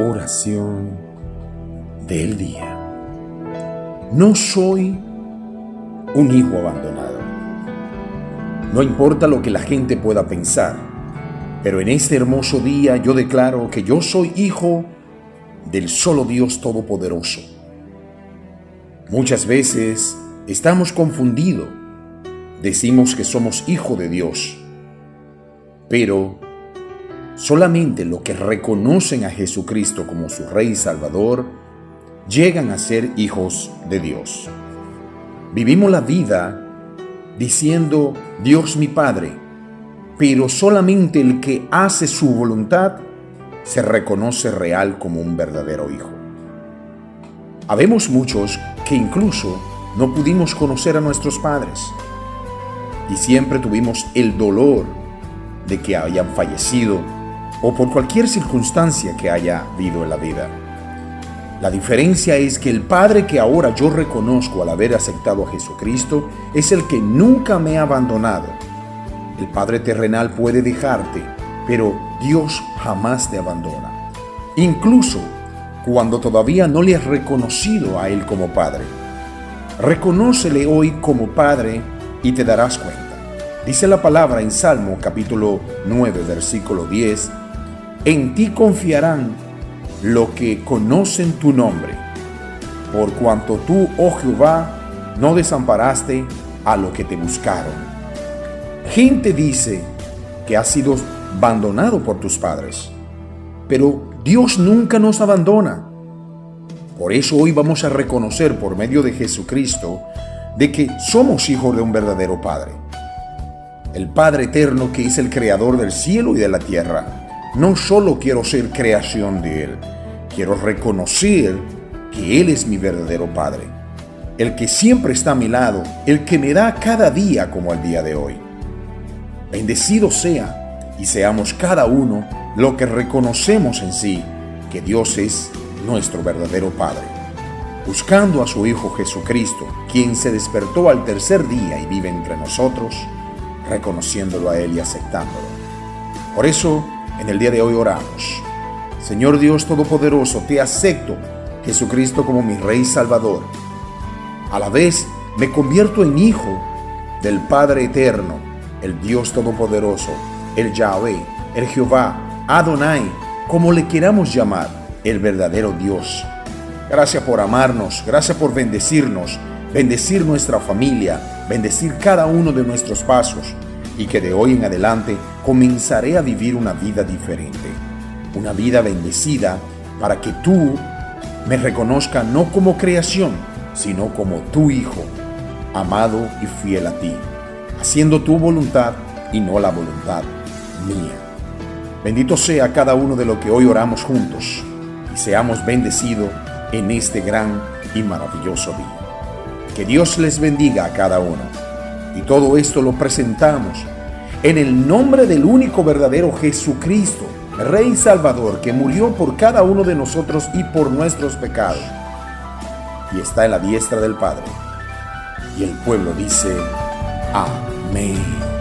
Oración del día. No soy un hijo abandonado. No importa lo que la gente pueda pensar, pero en este hermoso día yo declaro que yo soy hijo del solo Dios Todopoderoso. Muchas veces estamos confundidos. Decimos que somos hijos de Dios, pero solamente los que reconocen a Jesucristo como su Rey y Salvador llegan a ser hijos de Dios. Vivimos la vida diciendo Dios mi Padre, pero solamente el que hace su voluntad se reconoce real como un verdadero hijo. Habemos muchos que incluso no pudimos conocer a nuestros padres y siempre tuvimos el dolor de que hayan fallecido o por cualquier circunstancia que haya habido en la vida. La diferencia es que el Padre que ahora yo reconozco al haber aceptado a Jesucristo es el que nunca me ha abandonado. El Padre terrenal puede dejarte, pero Dios jamás te abandona. Incluso cuando todavía no le has reconocido a Él como Padre. Reconócele hoy como Padre y te darás cuenta. Dice la palabra en Salmo capítulo 9, versículo 10, en ti confiarán los que conocen tu nombre, por cuanto tú, oh Jehová, no desamparaste a los que te buscaron. Gente dice que has sido abandonado por tus padres, pero Dios nunca nos abandona. Por eso hoy vamos a reconocer por medio de Jesucristo de que somos hijos de un verdadero Padre. El Padre eterno que es el creador del cielo y de la tierra. No solo quiero ser creación de Él, quiero reconocer que Él es mi verdadero Padre, el que siempre está a mi lado, el que me da cada día como el día de hoy. Bendecido sea y seamos cada uno lo que reconocemos en sí, que Dios es nuestro verdadero Padre, buscando a su Hijo Jesucristo, quien se despertó al tercer día y vive entre nosotros, reconociéndolo a Él y aceptándolo. Por eso, en el día de hoy oramos. Señor Dios Todopoderoso, te acepto, Jesucristo, como mi Rey Salvador. A la vez me convierto en hijo del Padre Eterno, el Dios Todopoderoso, el Yahweh, el Jehová, Adonai, como le queramos llamar, el verdadero Dios. Gracias por amarnos, gracias por bendecirnos, bendecir nuestra familia, bendecir cada uno de nuestros pasos, y que de hoy en adelante comenzaré a vivir una vida diferente, una vida bendecida, para que tú me reconozcas no como creación, sino como tu Hijo, amado y fiel a ti, haciendo tu voluntad y no la voluntad mía. Bendito sea cada uno de los que hoy oramos juntos y seamos bendecidos en este gran y maravilloso día. Que Dios les bendiga a cada uno. Y todo esto lo presentamos en el nombre del único verdadero Jesucristo, Rey Salvador, que murió por cada uno de nosotros y por nuestros pecados. Y está en la diestra del Padre. Y el pueblo dice, amén.